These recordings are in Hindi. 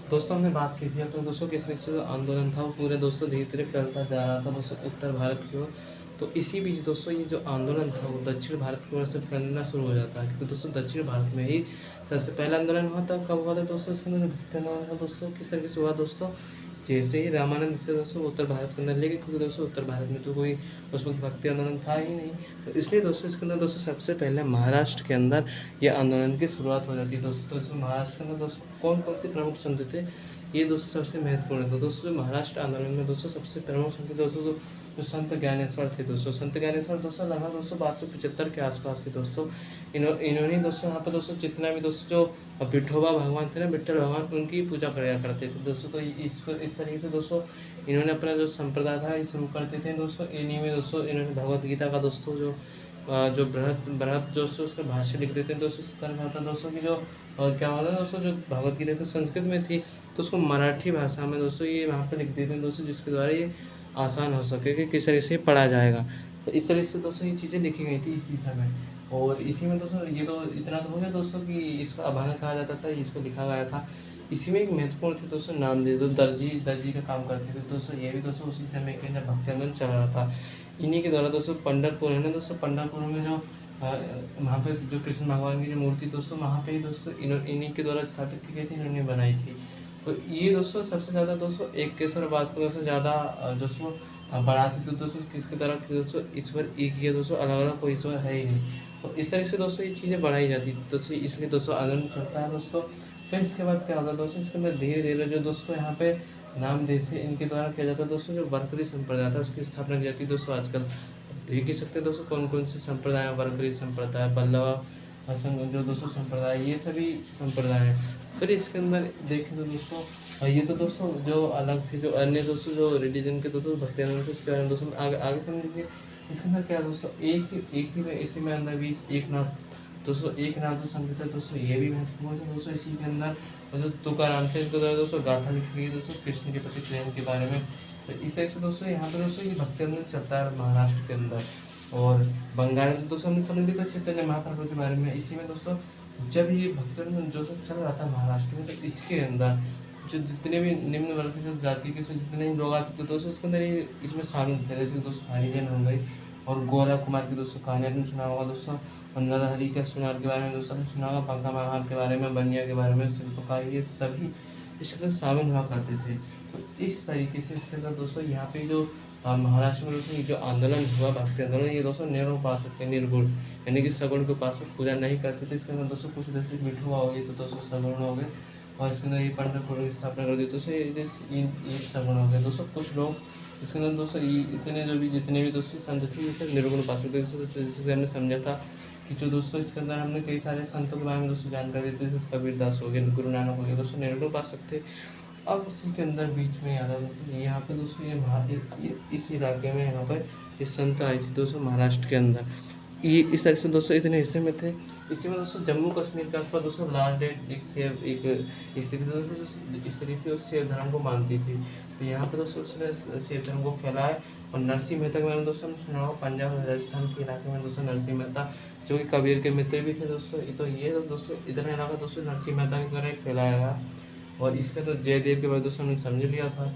दोस्तों हमने बात की थी तो दोस्तों किस तरीके से जो आंदोलन था वो पूरे दोस्तों धीरे धीरे फैलता जा रहा था दोस्तों उत्तर भारत की ओर। तो इसी बीच दोस्तों ये जो आंदोलन था वो दक्षिण भारत की ओर से फैलना शुरू हो जाता है, क्योंकि दोस्तों दक्षिण भारत में ही सबसे पहला आंदोलन हुआ था। कब हुआ था दोस्तों? इसके अंदर भक्ति आंदोलन हुआ दोस्तों। किस तरीके से हुआ दोस्तों? जैसे ही रामानंद थे दोस्तों उत्तर भारत के अंदर लेके, क्योंकि दोस्तों उत्तर भारत में तो कोई उस वक्त भक्ति आंदोलन था ही नहीं, तो इसलिए दोस्तों इसके अंदर दोस्तों सबसे पहले महाराष्ट्र के अंदर ये आंदोलन की शुरुआत हो जाती है दोस्तों। तो इसमें महाराष्ट्र के अंदर दोस्तों कौन कौन से प्रमुख संत थे, ये दोस्तों सबसे महत्वपूर्ण है। तो दोस्तों जो महाराष्ट्र आंदोलन में दोस्तों सबसे प्रमुख संत दोस्तों जो संत ज्ञानेश्वर थे दोस्तों। संत ज्ञानेश्वर दोस्तों लगभग दोस्तों 1275 के आसपास के दोस्तों। इन्होंने दोस्तों यहाँ पर दोस्तों जितना भी दोस्तों जो विठोबा भगवान थे ना, विठ्ठल भगवान, उनकी पूजा कराया करते थे दोस्तों। तो इस तरीके से दोस्तों इन्होंने अपना जो संप्रदाय था ये शुरू करते थे दोस्तों। इन्हीं में दोस्तों इन्होंने भगवत गीता का दोस्तों जो बृहद बृहद दोस्तों उसका भाष्य लिख देते हैं दोस्तों। था दोस्तों की जो क्या होता है दोस्तों, जो भगवत गीता तो संस्कृत में थी तो उसको मराठी भाषा में दोस्तों ये वहाँ पर लिख देते हैं दोस्तों, जिसके द्वारा ये आसान हो सके कि किस तरह से पढ़ा जाएगा। तो इस तरह से दोस्तों ये चीज़ें लिखी गई थी इसी समय। और इसी में दोस्तों ये तो इतना तो हो गया दोस्तों कि इसको अभंग कहा जाता था, इसको लिखा गया था। इसी में एक महत्वपूर्ण थे दोस्तों नामदेव, जो दर्जी का काम करते थे दोस्तों। ये भी दोस्तों उसी समय के अंदर भक्ति आंदोलन चल रहा था। इन्हीं के द्वारा दोस्तों पंढरपुर है ना दोस्तों, पंढरपुर में जो वहाँ पे जो कृष्ण भगवान की जो मूर्ति दोस्तों वहाँ पे ही दोस्तों इन्हीं के द्वारा स्थापित की गई थी, इन्होंने बनाई थी। तो ये दोस्तों सबसे ज़्यादा दोस्तों एक केसरवाद को दोस्तों ज़्यादा दोस्तों बढ़ाती थी दोस्तों। किसके द्वारा? दोस्तों ईश्वर एक ही है दोस्तों, अलग अलग कोई ईश्वर है ही नहीं। तो इस तरह से दोस्तों ये चीज़ें बढ़ाई जाती थी दोस्तों, इसलिए दोस्तों आंदोलन चलता है दोस्तों। फिर इसके बाद क्या होगा दोस्तों, इसके अंदर धीरे धीरे जो दोस्तों यहाँ पे नाम देते इनके द्वारा किया जाता है दोस्तों। जो वारकरी संप्रदाय था उसकी स्थापना की जाती है दोस्तों। आजकल देख ही सकते हैं दोस्तों कौन कौन से संप्रदाय, वारकरी संप्रदाय, पल्लव जो दोस्तों संप्रदाय, ये सभी संप्रदाय हैं। फिर इसके अंदर देखें तो दोस्तों ये तो दोस्तों जो अलग थे, जो अन्य दोस्तों जो रिलीजन के दोस्तों भक्ति आंदोलन थे उसके बारे में दोस्तों आगे आगे समझ लीजिए। इसके अंदर क्या दोस्तों एक ही में इसी में अंदर भी एक नाथ दोस्तों, एक नाथ जो संगीत है दोस्तों ये भी महत्वपूर्ण है दोस्तों। इसी के अंदर जो तुकाराम थे इनके द्वारा दोस्तों गाथा लिखी गई दोस्तों कृष्ण के प्रति प्रेम के बारे में। तो इस तरह से दोस्तों यहाँ पे दोस्तों ये भक्ति आंदोलन चलता है महाराष्ट्र के अंदर। और बंगाल में दोस्तों हमने समझ लिया चैतन्य महाप्रभु के बारे में। इसी में दोस्तों जब ये भक्ति आंदोलन जो सब चल रहा था महाराष्ट्र में, तो इसके अंदर जो जितने भी निम्न वर्ग के जो जाति के जितने भी लोग आते थे दोस्तों उसके अंदर ये इसमें शामिल थे। जैसे दोस्तों हरिजन हो गए, और गोरा कुमार की दोस्तों कहानी आपने सुना होगा दोस्तों। और नरहरि के सुनार के बारे में दोस्तों आपने सुना होगा, पंखा महार के बारे में, बनिया के बारे में, शिल्पकार, ये सभी इसके अंदर शामिल हुआ करते थे। तो इस तरीके से इसके अंदर दोस्तों यहाँ पे जो महाराष्ट्र में दोस्तों ये जो आंदोलन हुआ भक्ति आंदोलन, ये दोस्तों निर्उपासक थे, निर्गुण यानी कि सगुण के उपासक पूजा नहीं करते थे। इसके अंदर दोस्तों कुछ जैसे मिठुआ हो गई तो दोस्तों सगुण हो गए, और इसके अंदर ये पंढरपुर की स्थापना कर दी तो ये सगुण हो गए दोस्तों। कुछ लोग इसके अंदर दोस्तों जितने भी दोस्तों संत थे ये सब निर्गुण उपासक थे। जैसे हमने समझा था कि जो दोस्तों इसके अंदर हमने कई सारे संतों के बारे में दोस्तों जानकारी दी, जैसे कबीरदास हो गए, गुरु नानक हो गए दोस्तों, निर्गुण उपासक थे। अब उसी के अंदर बीच में याद आता है यहाँ पे दोस्तों ये इस इलाके में यहाँ पर ये संत आए थे दोस्तों महाराष्ट्र के अंदर। ये इस तरह से दोस्तों इतने हिस्से में थे। इसी में दोस्तों जम्मू कश्मीर के आसपास दोस्तों लास्ट डेट एक स्त्री थी दोस्तों, स्त्री थी उस सेव धर्म को मानती थी। तो यहाँ पे दोस्तों उसने सेव धर्म को फैलाया। और नरसिंह मेहता के बारे में दोस्तों हमने सुना होगा, पंजाब और राजस्थान के इलाके में दोस्तों नरसिंह मेहता जो कि कबीर के मित्र भी थे दोस्तों। तो ये दोस्तों इधर इलाका दोस्तों नरसिंह मेहता के द्वारा फैलाया गया। और इसके तो जयदेव के बारे दोस्तों हमने समझ लिया था।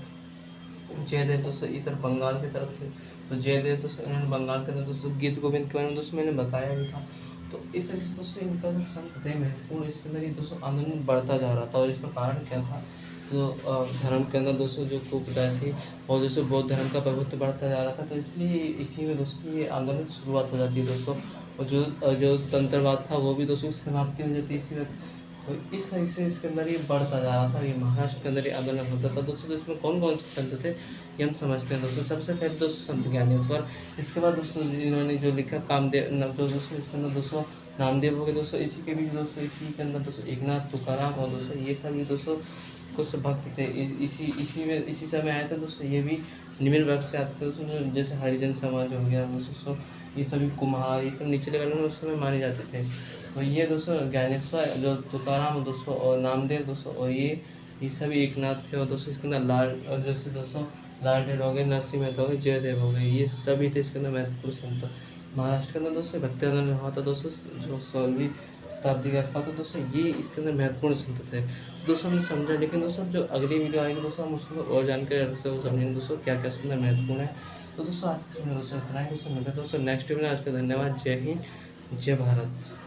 जयदेव दोस्तों इधर बंगाल की तरफ थे, तो जयदेव दोस्तों इन्होंने बंगाल के अंदर दोस्तों गीत गोविंद के बारे में दोस्तों मैंने बताया भी था। तो इस तरह से दोस्तों इनका जो संत थे महत्वपूर्ण, इसके अंदर ये दोस्तों आंदोलन बढ़ता जा रहा था। और इसका कारण क्या था? तो धर्म के अंदर दोस्तों जो कुप्रथा थी और दोस्तों बौद्ध धर्म का प्रभुत्व बढ़ता जा रहा था। तो इसलिए इसी में दोस्तों ये आंदोलन की शुरुआत हो जाती है दोस्तों। और जो तंत्रवाद था वो भी दोस्तों समाप्ति हो जाती है इसी में। तो इस तरह से इसके अंदर ये बढ़ता जा रहा था, ये महाराष्ट्र के अंदर ये आंदोलन होता था दोस्तों। तो इसमें कौन कौन से संत थे ये हम समझते हैं दोस्तों। सबसे पहले दोस्तों संत ज्ञानेश्वर, इसके बाद दोस्तों इन्होंने जो लिखा कामदेव जो दोस्तों इसके अंदर दोस्तों नामदेव हो गए दोस्तों। इसी के बीच दोस्तों इसी के अंदर दोस्तों एकनाथ, तुकाराम और दोस्तों ये सभी दोस्तों कुछ भक्त थे। इसी समय आए थे दोस्तों। ये भी निम्न वर्ग से आते थे दोस्तों, जैसे हरिजन समाज हो गया दोस्तों, ये सभी कुम्हार, ये सब निचले वर्ग में उस समय माने जाते थे। तो ये दोस्तों ज्ञानेश्वर, जो तुकाराम दोस्तों और नामदेव दोस्तों, और ये सभी एकनाथ थे। और दोस्तों इसके अंदर लाल और जैसे दोस्तों लालटेन हो गए, नरसिंह मेहता हो गए, जयदेव हो गए, ये सभी थे इसके अंदर महत्वपूर्ण संत। महाराष्ट्र के अंदर दोस्तों भक्ति आंदोलन हुआ था दोस्तों, जो 16वीं शताब्दी के आसपास। तो दोस्तों ये इसके अंदर महत्वपूर्ण संतत है। तो दोस्तों हमने समझा, लेकिन दोस्तों जो अगली वीडियो आएगी दोस्तों हम उसमें और जानकारी अलग से वो समझेंगे दोस्तों क्या क्या उसके अंदर महत्वपूर्ण है। तो दोस्तों आज के समय दोस्तों इतना ही। दोस्तों मिलते हैं दोस्तों नेक्स्ट वीडियो में। आज का धन्यवाद। जय हिंद, जय भारत।